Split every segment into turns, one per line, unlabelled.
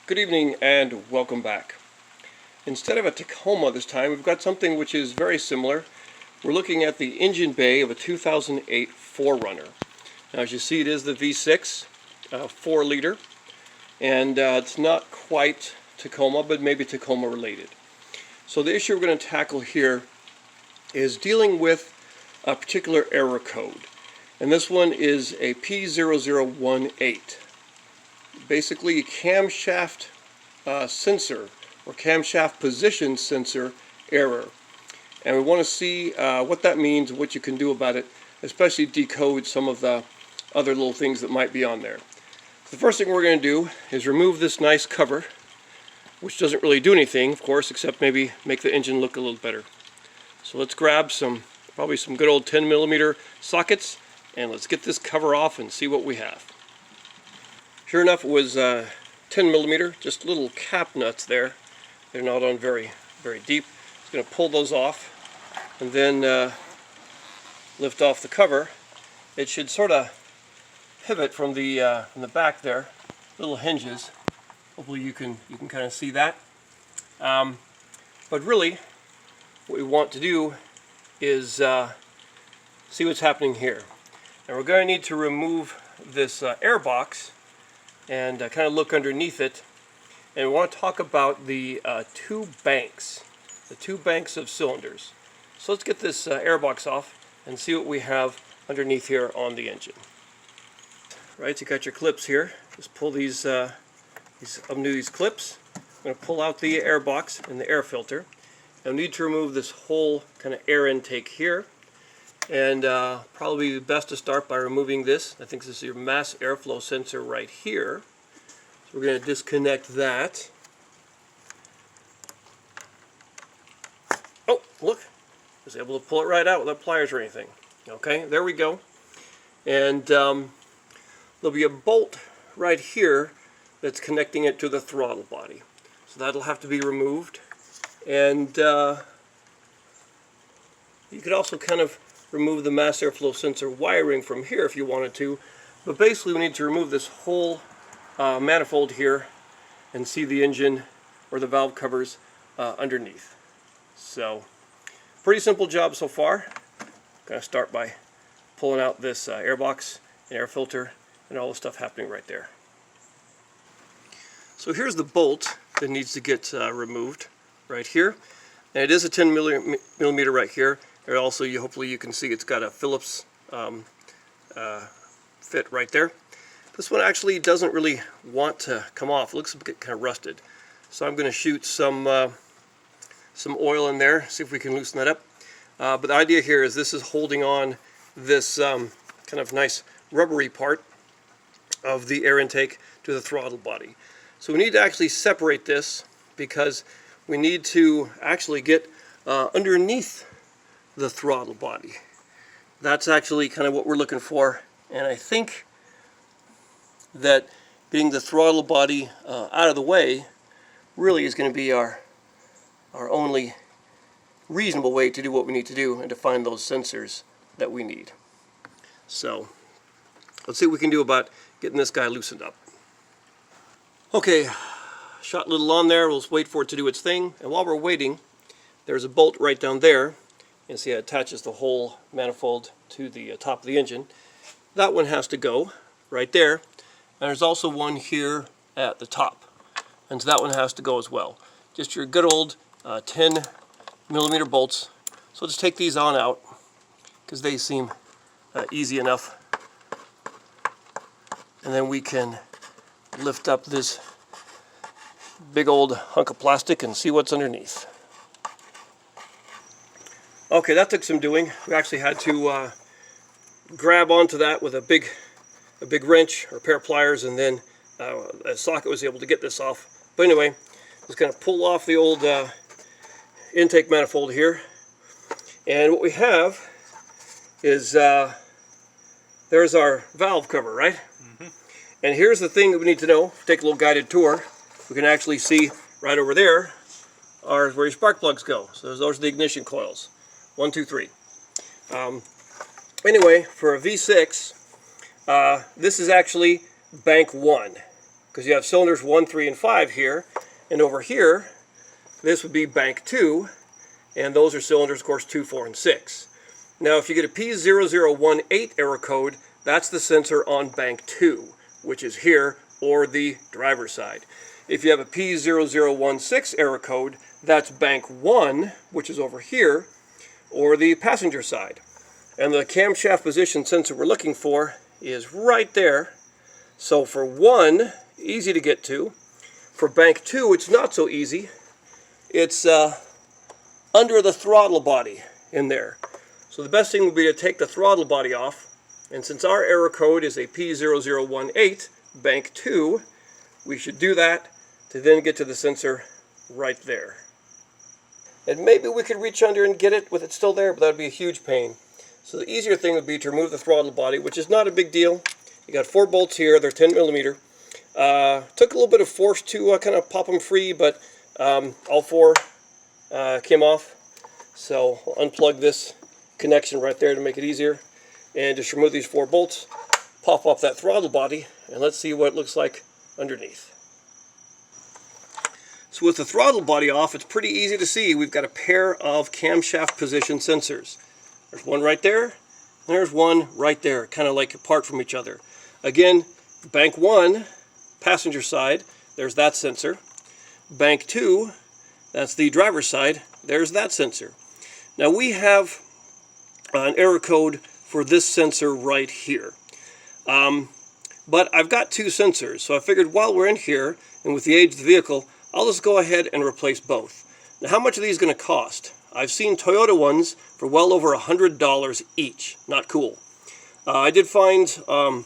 Good evening and welcome back. Instead of a Tacoma this time, we've got something which is very similar. We're looking at the engine bay of a 2008 4Runner. Now, as you see, it is the V6, 4 liter, and it's not quite Tacoma, but maybe Tacoma related. So the issue we're going to tackle here is dealing with a particular error code. And this one is a P0018. Basically a camshaft sensor or camshaft position sensor error. And we want to see what that means, what you can do about it, especially decode some of the other little things that might be on there. So the first thing we're going to do is remove this nice cover, which doesn't really do anything, of course, except maybe make the engine look a little better. So let's grab probably some good old 10mm sockets, and let's get this cover off and see what we have. Sure enough, it was 10mm, just little cap nuts there. They're not on very deep. Just going to pull those off and then lift off the cover. It should sort of pivot from the back there, little hinges. Hopefully you can kind of see that. But really, what we want to do is see what's happening here. And we're going to need to remove this air box and kind of look underneath it, and we want to talk about the two banks of cylinders. So let's get this air box off and see what we have underneath here on the engine. Right, so you got your clips here. Just pull these undo these clips. I'm going to pull out the air box and the air filter. I'll need to remove this whole kind of air intake here. And probably best to start by removing this. I think this is your mass airflow sensor right here. So we're going to disconnect that. Oh, look! I was able to pull it right out without pliers or anything. Okay, there we go. And there'll be a bolt right here that's connecting it to the throttle body. So that'll have to be removed. And you could also kind of remove the mass airflow sensor wiring from here if you wanted to, but basically we need to remove this whole manifold here and see the engine or the valve covers underneath. So pretty simple job so far. Going to start by pulling out this air box and air filter and all the stuff happening right there. So here's the bolt that needs to get removed right here, and it is a 10mm right here. And also, hopefully you can see it's got a Phillips fit right there. This one actually doesn't really want to come off. It looks kind of rusted. So I'm going to shoot some oil in there, see if we can loosen that up. But the idea here is this is holding on this kind of nice rubbery part of the air intake to the throttle body. So we need to actually separate this because we need to actually get underneath the throttle body. That's actually kind of what we're looking for, and I think that getting the throttle body out of the way really is going to be our only reasonable way to do what we need to do and to find those sensors that we need. So let's see what we can do about getting this guy loosened up. Okay, shot a little on there. We'll just wait for it to do its thing, and while we're waiting, there's a bolt right down there. You see it attaches the whole manifold to the top of the engine. That one has to go right there. And there's also one here at the top. And so that one has to go as well. Just your good old 10mm bolts. So just take these on out because they seem easy enough. And then we can lift up this big old hunk of plastic and see what's underneath. Okay, that took some doing. We actually had to grab onto that with a big wrench or a pair of pliers, and then a socket was able to get this off. But anyway, just kind of pull off the old intake manifold here, and what we have is there's our valve cover, right? Mm-hmm. And here's the thing that we need to know. Take a little guided tour. We can actually see right over there where your spark plugs go. So those are the ignition coils. 1, 2, 3. Anyway, for a V6, this is actually bank 1. because you have cylinders 1, 3, and 5 here, and over here, this would be bank 2, and those are cylinders, of course, 2, 4, and 6. Now, if you get a P0018 error code, that's the sensor on bank 2, which is here, or the driver's side. If you have a P0016 error code, that's bank 1, which is over here, or the passenger side. And the camshaft position sensor we're looking for is right there. So for 1, easy to get to. For bank 2, it's not so easy. It's under the throttle body in there. So the best thing would be to take the throttle body off, and since our error code is a P0018, bank 2, we should do that to then get to the sensor right there. And maybe we could reach under and get it with it still there, but that would be a huge pain. So the easier thing would be to remove the throttle body, which is not a big deal. You got 4 bolts here, they're 10 millimeter. Took a little bit of force to kind of pop them free, but all 4 came off. So I'll unplug this connection right there to make it easier, and just remove these 4 bolts, pop off that throttle body, and let's see what it looks like underneath. So with the throttle body off, it's pretty easy to see we've got a pair of camshaft position sensors. There's one right there, and there's one right there, kind of like apart from each other. Again, bank 1, passenger side, there's that sensor. Bank 2, that's the driver's side, there's that sensor. Now we have an error code for this sensor right here. But I've got 2 sensors, so I figured while we're in here, and with the age of the vehicle, I'll just go ahead and replace both. Now how much are these going to cost? I've seen Toyota ones for well over $100 each. Not cool. I did find a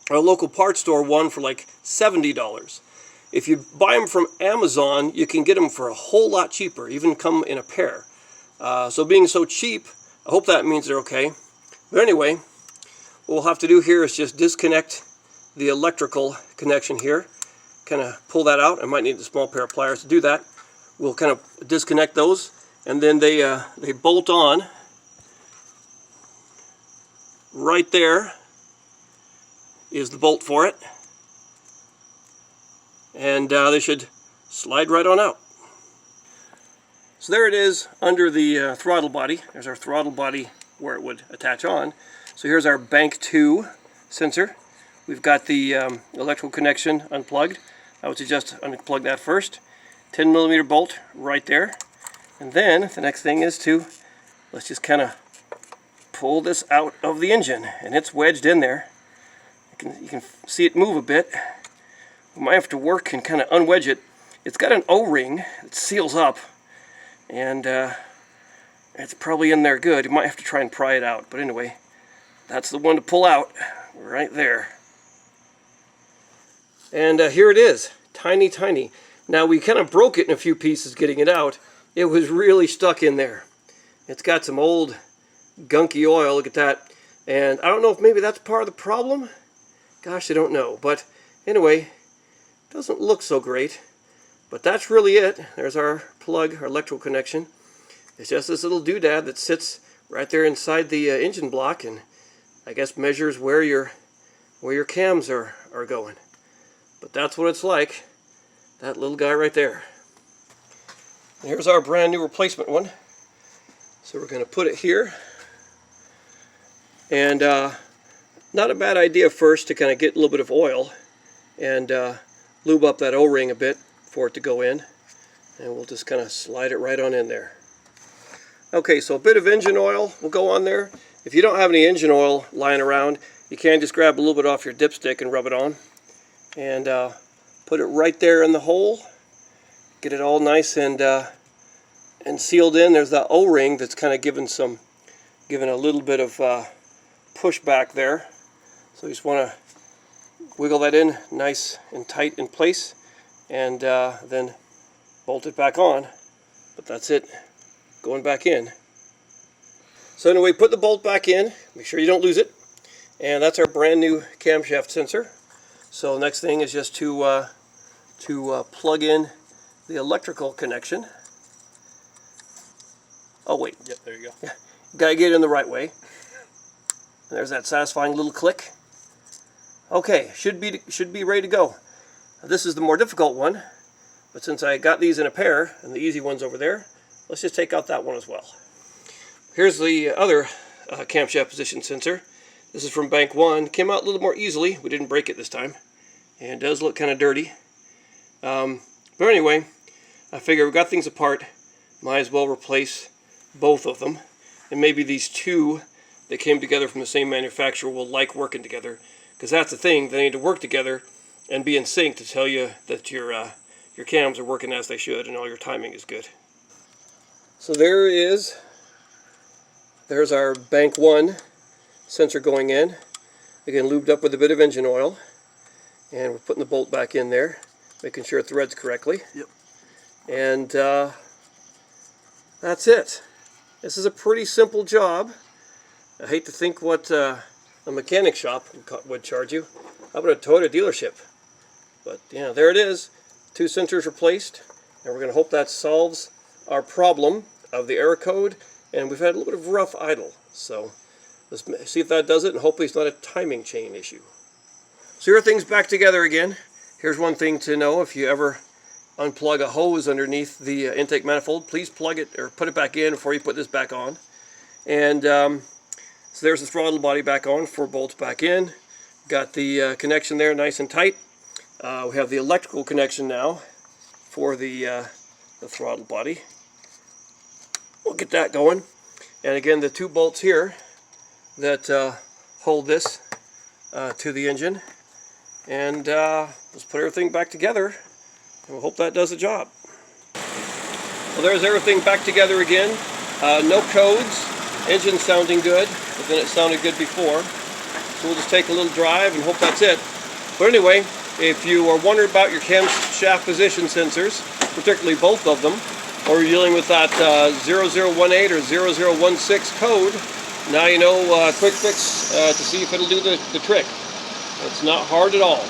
local parts store one for like $70. If you buy them from Amazon, you can get them for a whole lot cheaper, even come in a pair. So being so cheap, I hope that means they're okay. But anyway, what we'll have to do here is just disconnect the electrical connection here. Kind of pull that out. I might need a small pair of pliers to do that. We'll kind of disconnect those, and then they bolt on right there is the bolt for it, and they should slide right on out. So there it is under the throttle body. There's our throttle body where it would attach on. So here's our bank 2 sensor. We've got the electrical connection unplugged. I would suggest unplug that first. 10 millimeter bolt right there. And then the next thing is to, let's just kind of pull this out of the engine, and it's wedged in there. You can see it move a bit. We might have to work and kind of unwedge it. It's got an O-ring that seals up, and it's probably in there good. You might have to try and pry it out, but anyway, that's the one to pull out right there. And here it is, tiny, tiny. Now we kind of broke it in a few pieces getting it out. It was really stuck in there. It's got some old gunky oil, look at that. And I don't know if maybe that's part of the problem. Gosh, I don't know. But anyway, it doesn't look so great. But that's really it. There's our plug, our electrical connection. It's just this little doodad that sits right there inside the engine block, and I guess measures where your cams are going. But that's what it's like. That little guy right there. And here's our brand new replacement one. So we're going to put it here. And not a bad idea first to kind of get a little bit of oil and lube up that O-ring a bit for it to go in. And we'll just kind of slide it right on in there. Okay, so a bit of engine oil will go on there. If you don't have any engine oil lying around, you can just grab a little bit off your dipstick and rub it on. And put it right there in the hole. Get it all nice and sealed in. There's that O-ring that's kind of giving a little bit of push back there. So you just want to wiggle that in nice and tight in place, and then bolt it back on. But that's it, going back in. So anyway, put the bolt back in. Make sure you don't lose it. And that's our brand new camshaft sensor. So the next thing is just to plug in the electrical connection. Oh wait.
Yep, there you go.
Yeah, gotta get it in the right way. There's that satisfying little click. Okay, should be ready to go. This is the more difficult one, but since I got these in a pair, and the easy one's over there, let's just take out that one as well. Here's the other camshaft position sensor. This is from bank 1. Came out a little more easily. We didn't break it this time. And it does look kind of dirty. But anyway, I figure we've got things apart. Might as well replace both of them. And maybe these two that came together from the same manufacturer will like working together. Because that's the thing. They need to work together and be in sync to tell you that your cams are working as they should and all your timing is good. So there's our bank 1 sensor going in. Again, lubed up with a bit of engine oil. And we're putting the bolt back in there, making sure it threads correctly. Yep. And that's it. This is a pretty simple job. I hate to think what a mechanic shop would charge you. How about a Toyota dealership? But yeah, there it is. 2 sensors replaced, and we're going to hope that solves our problem of the error code. And we've had a little bit of rough idle, so let's see if that does it, and hopefully it's not a timing chain issue. So here are things back together again. Here's one thing to know: if you ever unplug a hose underneath the intake manifold, please plug it or put it back in before you put this back on. And so there's the throttle body back on, 4 bolts back in. Got the connection there nice and tight. We have the electrical connection now for the throttle body. We'll get that going. And again, the 2 bolts here that hold this to the engine. And let's put everything back together, and we'll hope that does the job. Well, there's everything back together again. No codes, engine sounding good, but then it sounded good before. So we'll just take a little drive and hope that's it. But anyway, if you are wondering about your camshaft position sensors, particularly both of them, or you're dealing with that 0018 or 0016 code, now you know a quick fix to see if it'll do the trick. It's not hard at all.